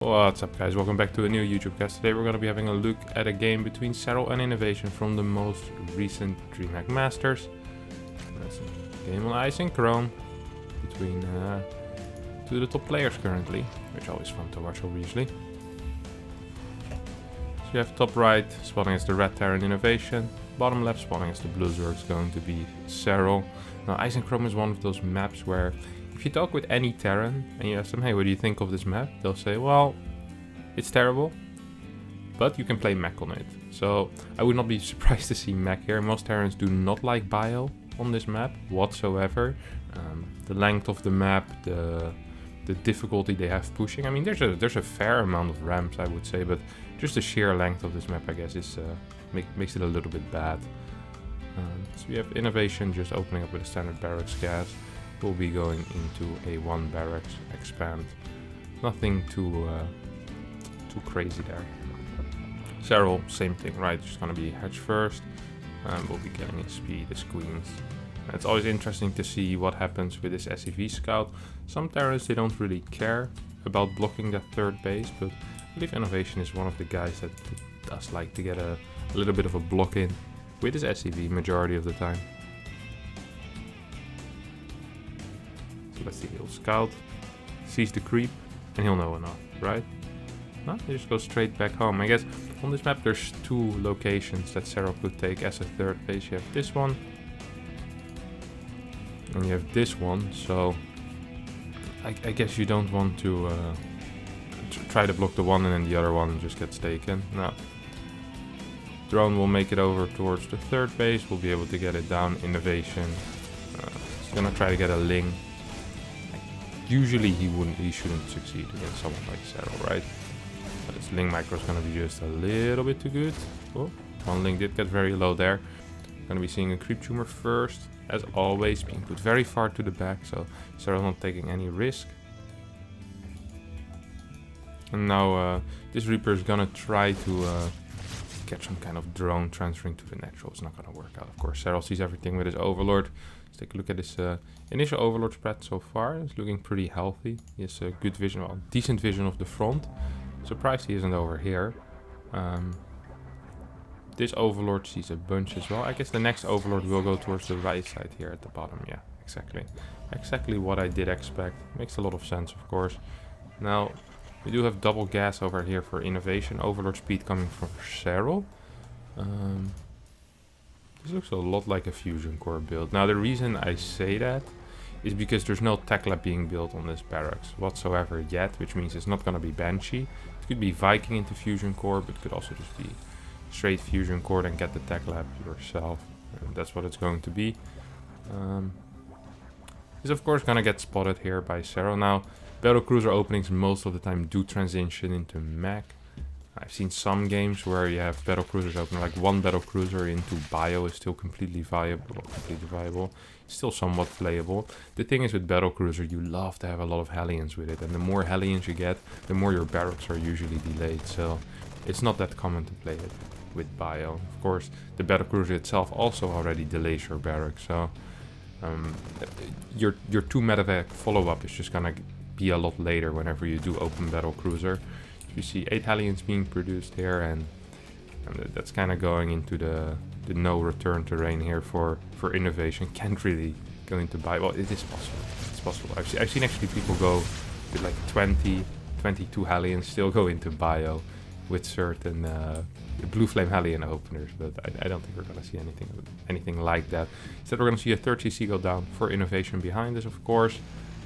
What's up guys, welcome back to a new YouTube cast. Today we're going to be having a look at a game between Serral and INnoVation from the most recent DreamHack Masters. That's a game on ice and chrome between two of the top players currently, which is always fun to watch obviously. So you have top right spawning as the red Terran INnoVation, bottom left spawning as the blue Zerg is going to be Serral. Now ice and chrome is one of those maps where if you talk with any Terran and you ask them, hey, what do you think of this map? They'll say, well, it's terrible, but you can play mech on it. So I would not be surprised to see mech here. Most Terrans do not like bio on this map whatsoever. The length of the map, the difficulty they have pushing. I mean, there's a fair amount of ramps, I would say, but just the sheer length of this map, I guess, is makes it a little bit bad. So we have INnoVation just opening up with a standard barracks gas. We'll be going into a one barracks expand. Nothing too crazy there. Serral, same thing, right? Just gonna be hedge first. We'll be getting his speed, his queens. It's always interesting to see what happens with this SEV scout. Some Terrans, they don't really care about blocking that third base, but I believe INnoVation is one of the guys that does like to get a little bit of a block in with his SEV majority of the time. Let's see, he'll scout, sees the creep, and he'll know enough, right? No, he just goes straight back home. I guess on this map there's two locations that Serral could take as a third base. You have this one, and you have this one, so I guess you don't want to try to block the one and then the other one just gets taken. No. Drone will make it over towards the third base, we'll be able to get it down. INnoVation, he's gonna try to get a Ling. Usually he shouldn't succeed against someone like Serral, right? But his Ling micro is going to be just a little bit too good. Oh, one Ling did get very low there. Going to be seeing a creep tumor first, as always, being put very far to the back, so Serral not taking any risk. And now this Reaper is going to try to get some kind of drone transferring to the natural. It's not going to work out, of course. Serral sees everything with his Overlord. Let's take a look at his initial Overlord spread so far. It's looking pretty healthy. He has a good vision, well, decent vision of the front. Surprised he isn't over here. This Overlord sees a bunch as well. I guess the next Overlord will go towards the right side here at the bottom. Yeah, exactly. Exactly what I did expect. Makes a lot of sense, of course. Now, we do have double gas over here for INnoVation. Overlord speed coming from Serral. This looks a lot like a fusion core build. Now the reason I say that is because there's no tech lab being built on this barracks whatsoever yet, which means it's not going to be Banshee. It could be Viking into fusion core, but it could also just be straight fusion core and get the tech lab yourself. And that's what it's going to be. It's of course going to get spotted here by Serral. Now battlecruiser openings most of the time do transition into mech. I've seen some games where you have battlecruisers open, like one battlecruiser into bio is still completely viable, still somewhat playable. The thing is with battlecruiser, you love to have a lot of Hellions with it, and the more Hellions you get, the more your barracks are usually delayed, so it's not that common to play it with bio. Of course, the battlecruiser itself also already delays your barracks, so your 2 medevac follow-up is just gonna be a lot later whenever you do open battlecruiser. You see 8 Hellions being produced here, and that's kind of going into the no return terrain here for INnoVation. Can't really go into bio. Well, it is possible. It's possible. I've seen actually people go with like 22 Hellions still go into bio with certain blue flame Hellion openers, but I don't think we're gonna see anything like that. Instead, we're gonna see a 3rd CC go down for INnoVation behind us, of course.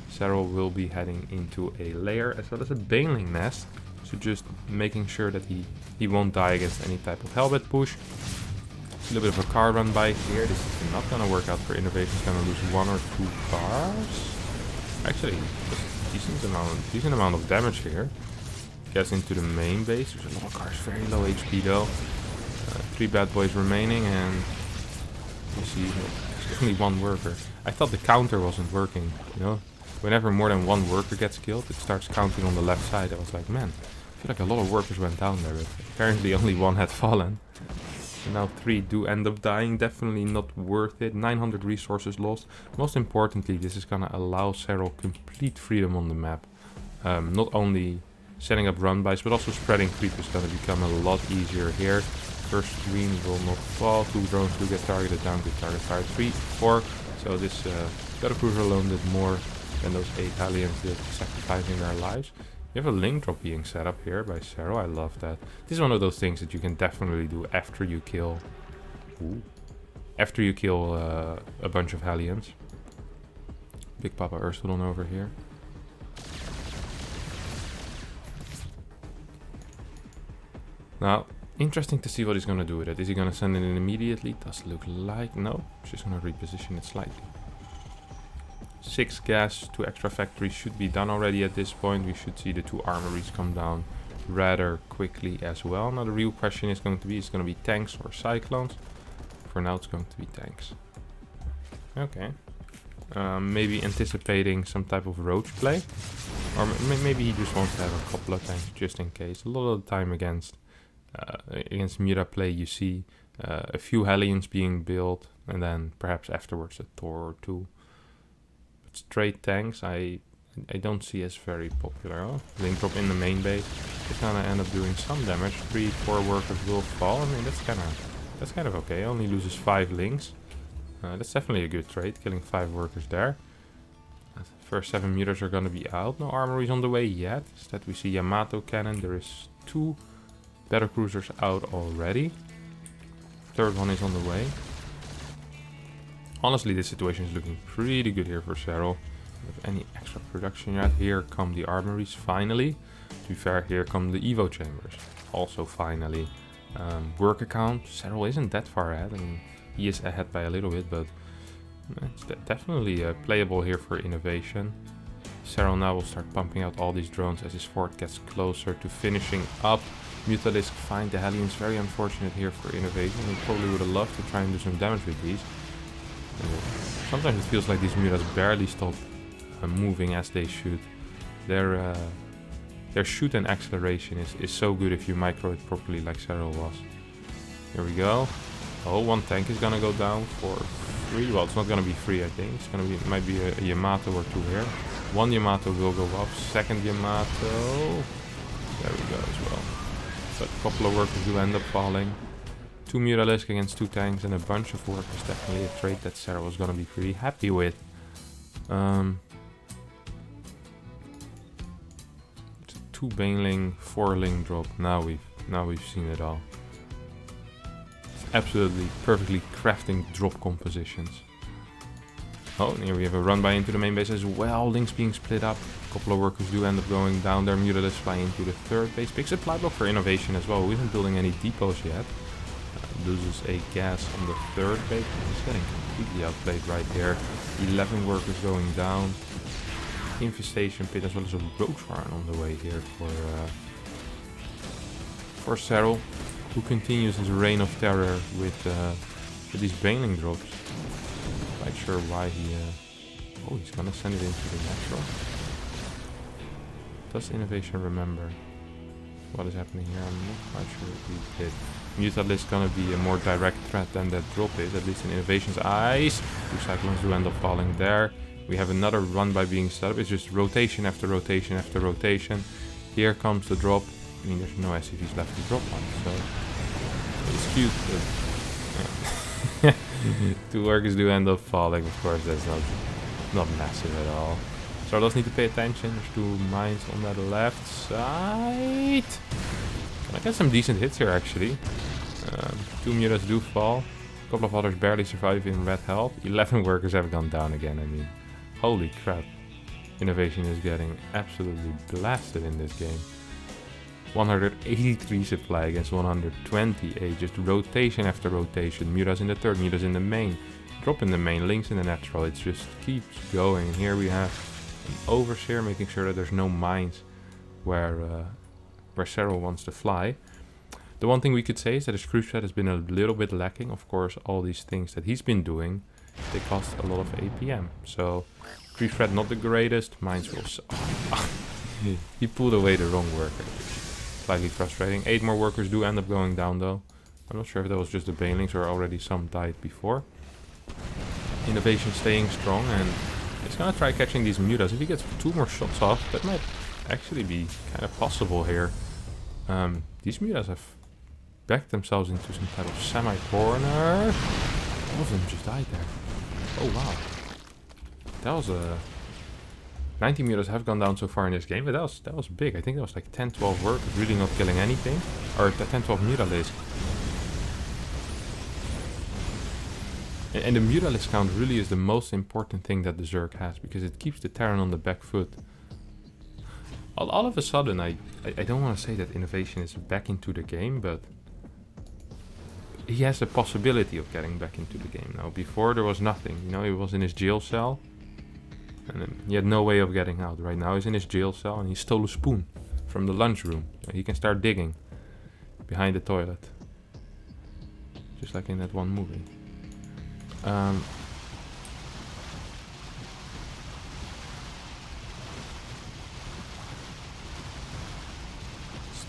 Serral will be heading into a lair as well as a Baneling nest. So just making sure that he won't die against any type of Hellbat push. A little bit of a car run by here. This is not going to work out for INnoVation. It's going to lose 1 or 2 cars. Actually, a decent amount of damage here. Gets into the main base. There's a lot of cars, very low HP though. 3 bad boys remaining, and you see there's only 1 worker. I thought the counter wasn't working, you know. Whenever more than 1 worker gets killed, it starts counting on the left side. I was like, man, I feel like a lot of workers went down there, but apparently only 1 had fallen. And now 3 do end up dying. Definitely not worth it. 900 resources lost. Most importantly, this is gonna allow Serral complete freedom on the map. Not only setting up run-bys, but also spreading creep is going to become a lot easier here. First screen will not fall. 2 drones do get targeted down. Good target fire. 3, 4. So this battlecruiser alone did more than those 8 Hellions did, sacrificing their lives. You have a link drop being set up here by Serral. I love that. This is one of those things that you can definitely do after you kill... Ooh. After you kill a bunch of Hellions. Big Papa Ursulon over here. Now, interesting to see what he's going to do with it. Is he going to send it in immediately? Does look like... No, just going to reposition it slightly. 6 gas, 2 extra factories should be done already at this point. We should see the 2 armories come down rather quickly as well. Now the real question is going to be tanks or cyclones? For now it's going to be tanks. Okay. Maybe anticipating some type of roach play. Or maybe he just wants to have a couple of tanks just in case. A lot of the time against Mira play you see a few Hellions being built and then perhaps afterwards a Thor or 2. Straight tanks I don't see as very popular. Oh, link drop in the main base. It's gonna end up doing some damage. 3, 4 workers will fall. I mean that's kind of okay. Only loses 5 links. That's definitely a good trade, killing 5 workers there. First 7 meters are gonna be out. No armories on the way yet. Instead we see Yamato cannon. There is 2 battlecruisers out already. Third one is on the way. Honestly, this situation is looking pretty good here for Serral. With any extra production yet. Here come the armories, finally. To be fair, here come the Evo chambers. Also, finally. Worker count, Serral isn't that far ahead. I mean, he is ahead by a little bit, but it's definitely playable here for INnoVation. Serral now will start pumping out all these drones as his fort gets closer to finishing up. Mutalisk find the Hellions. Very unfortunate here for INnoVation. He probably would have loved to try and do some damage with these. Sometimes it feels like these mutas barely stop moving as they should. Their shoot and acceleration is so good if you micro it properly like Serral was. Here we go. Oh, 1 tank is gonna go down for 3. Well, it's not gonna be 3, I think. It's gonna be, it might be a Yamato or 2 here. 1 Yamato will go off. Second Yamato. There we go as well. But a couple of workers do end up falling. 2 Mutalisk against 2 tanks and a bunch of workers. Definitely a trade that Serral was gonna be pretty happy with. It's a 2 Baneling, 4 Link drop. Now we've seen it all. It's absolutely perfectly crafting drop compositions. Oh, and here we have a run by into the main base as well. Links being split up. A couple of workers do end up going down there. Mutalisk fly into the 3rd base. Big supply block for INnoVation as well. We isn't building any depots yet. Loses a gas on the 3rd base. He's getting completely outplayed right here. 11 workers going down. Infestation pit as well as a roach farm on the way here for Serral, who continues his reign of terror with these Baneling drops. Quite sure why he... oh, he's gonna send it into the natural. Does INnoVation remember what is happening here? I'm not quite sure if he did. Mutalisk gonna be a more direct threat than that drop is, at least in INnoVation's eyes. 2 Cyclones do end up falling there. We have another run by being set up. It's just rotation after rotation after rotation. Here comes the drop. I mean, there's no SCVs left to drop on, so it's cute, but 2 workers do end up falling. Of course, that's not massive at all. So does need to pay attention. There's 2 mines on that left side. Can I get some decent hits here, actually? 2 mutas do fall. A couple of others barely survive in red health. 11 workers have gone down again. I mean, holy crap. INnoVation is getting absolutely blasted in this game. 183 supply against 128. Just rotation after rotation. Mutas in the 3rd, mutas in the main. Drop in the main, links in the natural. It just keeps going. And here we have an overseer, making sure that there's no mines where Serral wants to fly. The one thing we could say is that his crew set has been a little bit lacking. Of course, all these things that he's been doing, they cost a lot of APM. So, crew threat not the greatest. Mines will... he pulled away the wrong worker. Slightly frustrating. 8 more workers do end up going down though. I'm not sure if that was just the Banelings or already some died before. INnoVation staying strong and it's gonna try catching these mutas. If he gets 2 more shots off, that might actually be kind of possible here. These Miras have backed themselves into some type of semi-corner. All of them just died there. Oh wow. That was a... 90 Miras have gone down so far in this game, but that was big. I think that was like 10-12 workers really not killing anything. Or 10-12 Muralists. And the Muralist count really is the most important thing that the Zerg has, because it keeps the Terran on the back foot. All of a sudden, I don't want to say that INnoVation is back into the game, but he has the possibility of getting back into the game now. Before there was nothing, you know, he was in his jail cell, and then he had no way of getting out. Right now he's in his jail cell, and he stole a spoon from the lunchroom. He can start digging behind the toilet, just like in that one movie.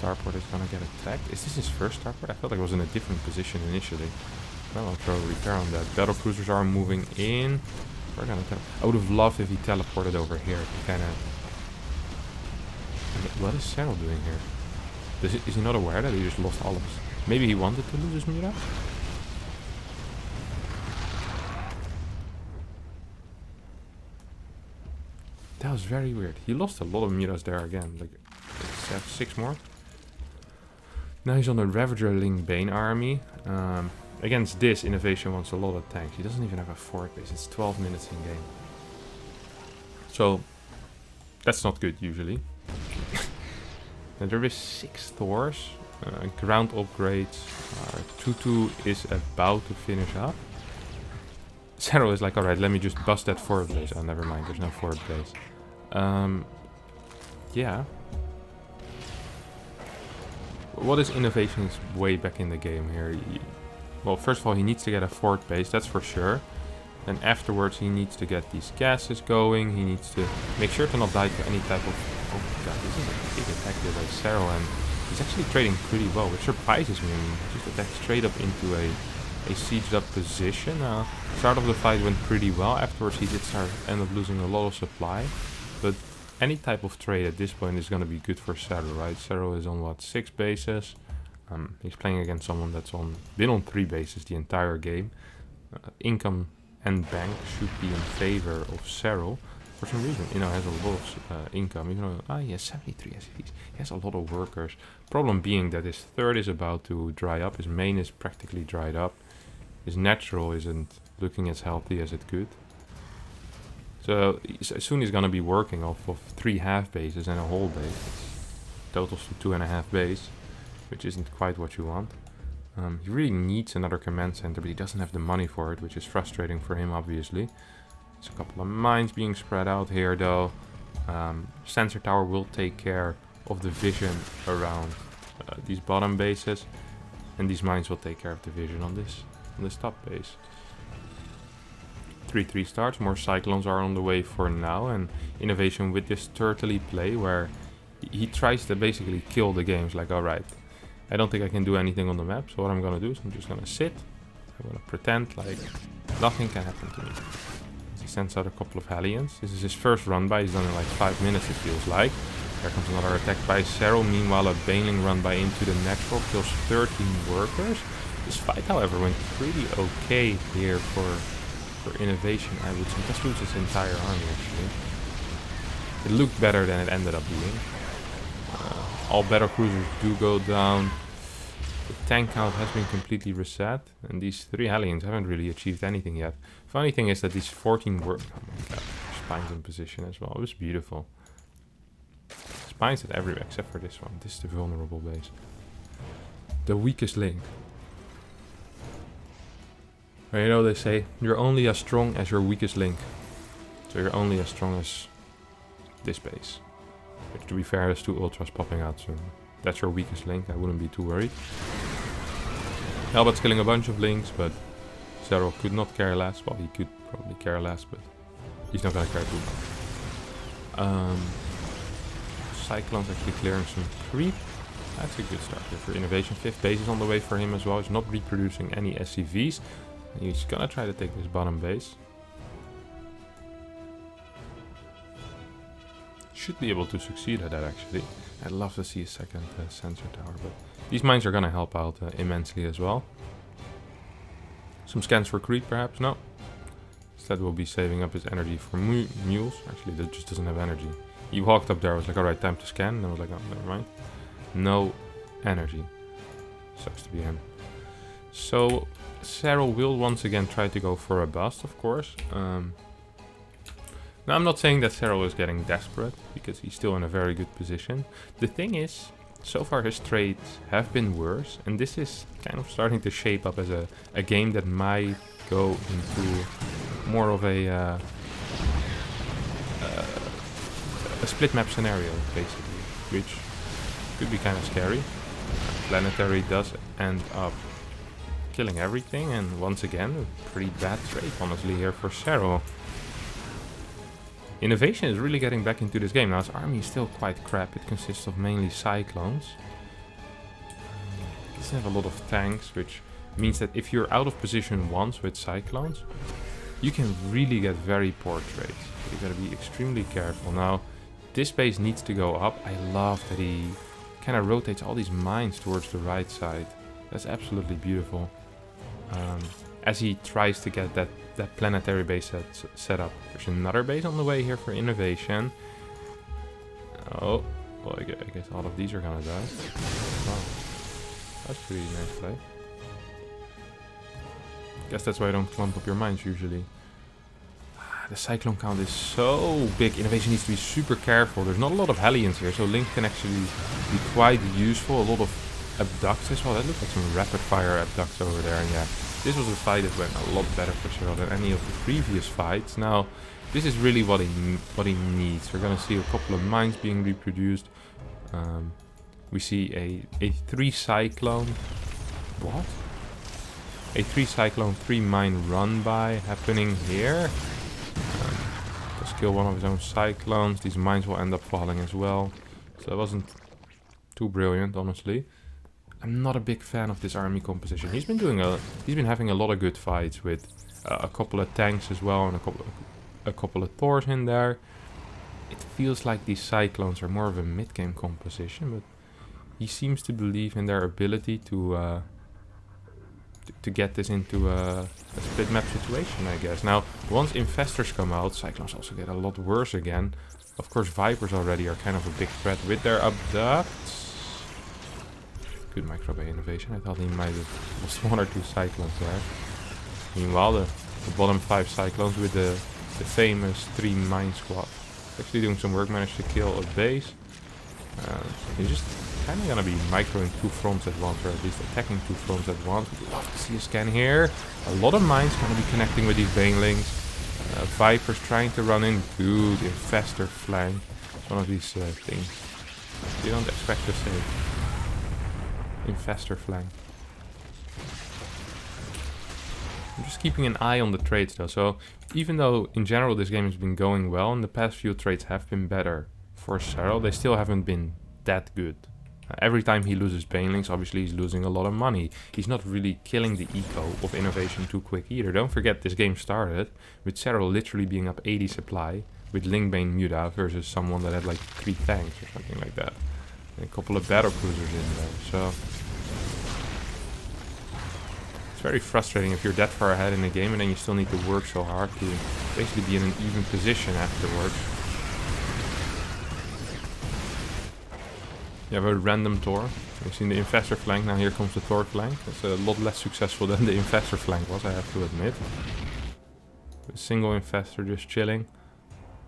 Starport is gonna get attacked. Is this his first starport? I felt like it was in a different position initially. Well, I'll throw a repair on that. Battle cruisers are moving in. We're gonna I would have loved if he teleported over here to kind of... What is Serral doing here? Is he not aware that he just lost all of us? Maybe he wanted to lose his Mira? That was very weird. He lost a lot of Miras there again. Like 6 more. Now he's on a Ravager-Ling Bane army. Against this, INnoVation wants a lot of tanks. He doesn't even have a fort base. It's 12 minutes in game. So, that's not good usually. And there is 6 Thors. Ground upgrades. 2-2 is about to finish up. Serral is like, alright, let me just bust that fort base. Oh, never mind. There's no fort base. Yeah. What is INnoVation's way back in the game here? Well, first of all, he needs to get a fort base, that's for sure. And afterwards, he needs to get these gases going. He needs to make sure to not die to any type of... Oh my god, this is a big attack here by Serral, and he's actually trading pretty well, which surprises me. I mean, he just attacked straight up into a sieged up position. Start of the fight went pretty well. Afterwards, he did end up losing a lot of supply. But any type of trade at this point is going to be good for Serral, right? Serral is on what, 6 bases. He's playing against someone that's been on 3 bases the entire game. Income and bank should be in favor of Serral. For some reason, you know, has a lot of income. Even though he has 73 SCVs. He has a lot of workers. Problem being that his third is about to dry up. His main is practically dried up. His natural isn't looking as healthy as it could. So soon he's gonna be working off of 3 half bases and a whole base. Totals to 2.5 base, which isn't quite what you want. He really needs another command center, but he doesn't have the money for it, which is frustrating for him, obviously. There's a couple of mines being spread out here, though. Sensor tower will take care of the vision around these bottom bases, and these mines will take care of the vision on this top base. 3-3 starts, more cyclones are on the way for now, and INnoVation with this turtley play where he tries to basically kill the game. It's like, alright, I don't think I can do anything on the map, so what I'm gonna do is I'm just gonna sit, I'm gonna pretend like nothing can happen to me. He sends out a couple of Hellions. This is his first run by, he's done in like 5 minutes it feels like. There comes another attack by Serral, meanwhile a Baneling run by into the natural, kills 13 workers. This fight, however, went pretty okay here for INnoVation, I would say. Just lose his entire army, actually. It looked better than it ended up being. All battle cruisers do go down. The tank count has been completely reset, and these 3 Hellions haven't really achieved anything yet. Funny thing is that these 14 were... Oh my god, spines in position as well. It was beautiful. Spines at everywhere except for this one. This is the vulnerable base. The weakest link. You know, they say you're only as strong as your weakest link. So you're only as strong as this base. Which, to be fair, there's 2 ultras popping out soon. That's your weakest link, I wouldn't be too worried. Hellbot's killing a bunch of links, but Serral could not care less. Well, he could probably care less, but he's not gonna care too much. Cyclone's actually clearing some creep. That's a good start here for INnoVation. 5th base is on the way for him as well. He's not reproducing any SCVs. He's gonna try to take this bottom base. should be able to succeed at that actually. I'd love to see a second sensor tower, but these mines are gonna help out immensely as well. Some scans for creep perhaps? No. Instead we'll be saving up his energy for mules. Actually that just doesn't have energy. He walked up there, I was like, alright, time to scan. And I was like, oh, never mind. No energy. Sucks to be him. So Serral will once again try to go for a bust, of course. Now I'm not saying that Serral is getting desperate, because he's still in a very good position. The thing is, so far his trades have been worse, and this is kind of starting to shape up as a game that might go into more of a split map scenario, basically, which could be kind of scary. Planetary does end up killing everything, and once again, a pretty bad trade, honestly, here for Serral. INnoVation is really getting back into this game. Now his army is still quite crap. It consists of mainly cyclones. It doesn't have a lot of tanks, which means that if you're out of position once with cyclones, you can really get very poor trades. You gotta be extremely careful. Now, this base needs to go up. I love that he kind of rotates all these mines towards the right side. That's absolutely beautiful. As he tries to get that planetary base set up. There's another base on the way here for INnoVation. Oh, well, I guess all of these are gonna die. Wow, that's pretty nice play. Guess that's why I don't clump up your mines usually. The cyclone count is so big. INnoVation needs to be super careful. There's not a lot of Hellions here, so Link can actually be quite useful. A lot of abducts as well. That looks like some rapid fire abducts over there, and yeah. This was a fight that went a lot better for Serral than any of the previous fights. Now, this is really what he needs. We're gonna see a couple of mines being reproduced. We see a 3 cyclone. What? A 3 cyclone, 3 mine run by happening here. Just kill one of his own cyclones. These mines will end up falling as well. So that wasn't too brilliant, honestly. I'm not a big fan of this army composition. He's been having a lot of good fights with a couple of tanks as well, and a couple of Thors in there. It feels like these cyclones are more of a mid-game composition, but he seems to believe in their ability to get this into a split map situation, I guess. Now, once infestors come out, cyclones also get a lot worse again. Of course, vipers already are kind of a big threat with their abducts. Good micro by INnoVation. I thought he might have lost 1 or 2 cyclones there. Meanwhile, the bottom 5 cyclones with the famous 3 mine squad actually doing some work, managed to kill a base. He's just kind of gonna be microing 2 fronts at once, or at least attacking 2 fronts at once. We'd love to see a scan here. A lot of mines gonna be connecting with these banelings. Vipers trying to run in. Dude, infestor flank. One of these things you don't expect to see. Infestor flank. I'm just keeping an eye on the trades though. So even though in general this game has been going well, and the past few trades have been better for Serral, they still haven't been that good. Every time he loses banelings, obviously he's losing a lot of money. He's not really killing the eco of INnoVation too quick either. Don't forget, this game started with Serral literally being up 80 supply with Lingbane Muda versus someone that had like 3 tanks or something like that. And a couple of battle cruisers in there, so it's very frustrating if you're that far ahead in the game and then you still need to work so hard to basically be in an even position afterwards. You have a random Thor. We've seen the infestor flank, now here comes the Thor flank. That's a lot less successful than the infestor flank was, I have to admit. A single infestor just chilling.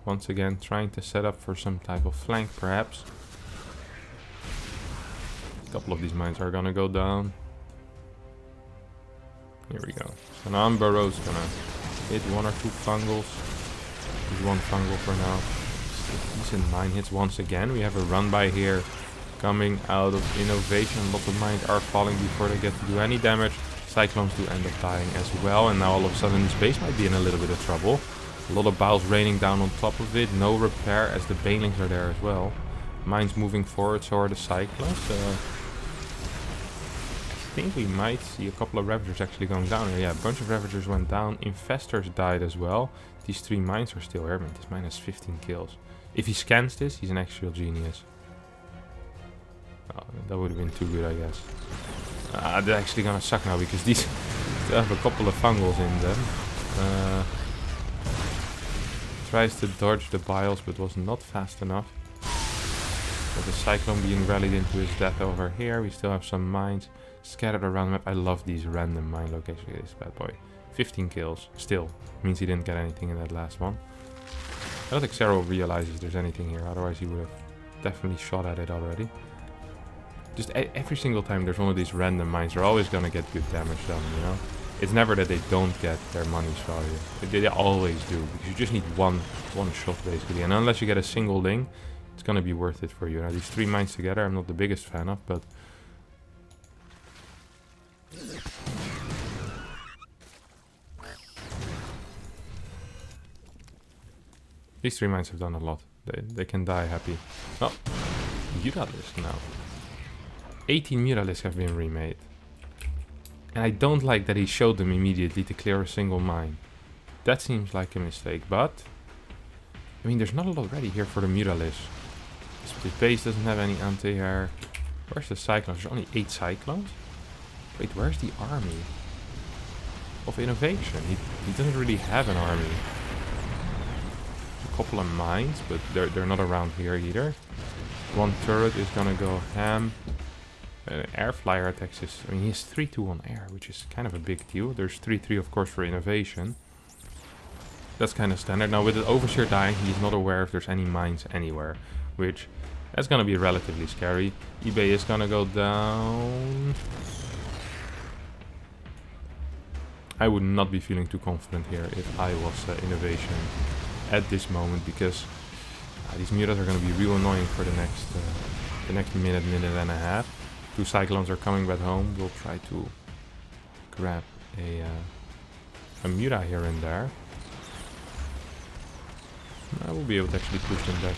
Once again, trying to set up for some type of flank, perhaps. A couple of these mines are gonna go down. Here we go. So now Burrow's gonna hit 1 or 2 fungals. There's 1 fungal for now. Decent mine hits once again. We have a run by here coming out of INnoVation. A lot of mines are falling before they get to do any damage. Cyclones do end up dying as well, and now all of a sudden this base might be in a little bit of trouble. A lot of bows raining down on top of it. No repair as the banelings are there as well. Mines moving forward, so are the cyclones. I think we might see a couple of Ravagers actually going down here. Yeah, a bunch of Ravagers went down. Infestors died as well. These 3 mines are still airmen. This mine has 15 kills. If he scans this, he's an actual genius. Oh, that would have been too good, I guess. They're actually gonna suck now because these still have a couple of fungals in them. Tries to dodge the biles but was not fast enough. With the cyclone being rallied into his death over here, we still have some mines scattered around the map. I love these random mine locations. Look at this bad boy. 15 kills. Still means he didn't get anything in that last one. I don't think Serral realizes there's anything here, otherwise he would have definitely shot at it already. Just every single time there's one of these random mines, they're always gonna get good damage done, you know? It's never that they don't get their money's value. They always do, because you just need one shot basically. And unless you get a single ling, it's gonna be worth it for you. Now these 3 mines together, I'm not the biggest fan of, but... These 3 mines have done a lot. They can die happy. Oh, Muralisks now. 18 Muralisks have been remade. And I don't like that he showed them immediately to clear a single mine. That seems like a mistake, but... I mean, there's not a lot ready here for the Muralisks. This base doesn't have any anti-air. Where's the Cyclones? There's only 8 Cyclones? Wait, where's the army of INnoVation? He doesn't really have an army. A couple of mines, but they're not around here either. 1 turret is gonna go ham. Air flyer attacks is... I mean, he has 3-2 on air, which is kind of a big deal. There's 3-3 of course for INnoVation. That's kind of standard. Now with the Overseer dying, he's not aware if there's any mines anywhere, which that's gonna be relatively scary. eBay is gonna go down. I would not be feeling too confident here if I was INnoVation at this moment, because these mutas are gonna be real annoying for the next minute and a half. 2 Cyclones are coming back home. We'll try to grab a muta here and there. I will be able to actually push them back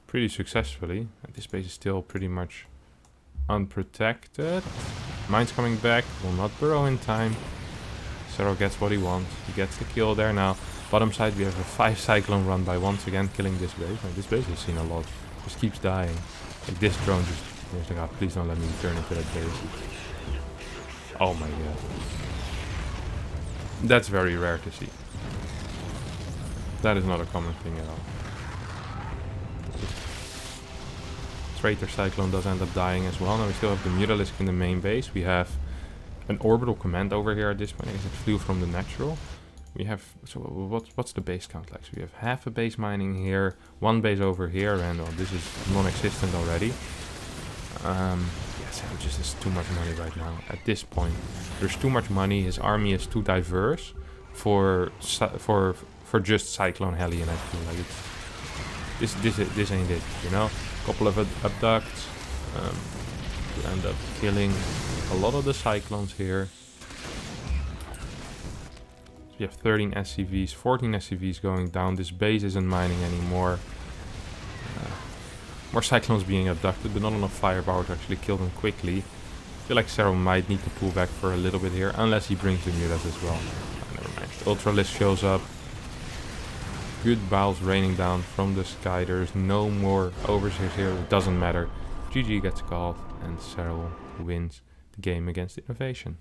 pretty successfully. This base is still pretty much unprotected. Mines coming back. Will not burrow in time. Serral gets what he wants. He gets the kill there now. Bottom side, we have a 5 Cyclone run by once again killing this base. Like, this base has seen a lot. Just keeps dying. Like this drone just... Like, oh, please don't let me turn into that base. Oh my god. That's very rare to see. That is not a common thing at all. Traitor Cyclone does end up dying as well. Now we still have the Muralisk in the main base. We have an orbital command over here at this point. I guess it flew from the natural. We have... So what's the base count like? So we have half a base mining here, 1 base over here, and oh, this is non-existent already. Yes, it just is too much money right now. At this point, there's too much money. His army is too diverse for just Cyclone Hellion. I feel like it's this ain't it. You know, a couple of abducts to end up killing a lot of the Cyclones here. So you have 13 SCVs, 14 SCVs going down. This base isn't mining anymore. More Cyclones being abducted, but not enough firepower to actually kill them quickly. I feel like Serral might need to pull back for a little bit here, unless he brings the mutas as well. Oh, never mind. Ultralisk shows up. Good biles raining down from the sky. There's no more overseers here. It doesn't matter. GG gets called, and Serral wins the game against INnoVation.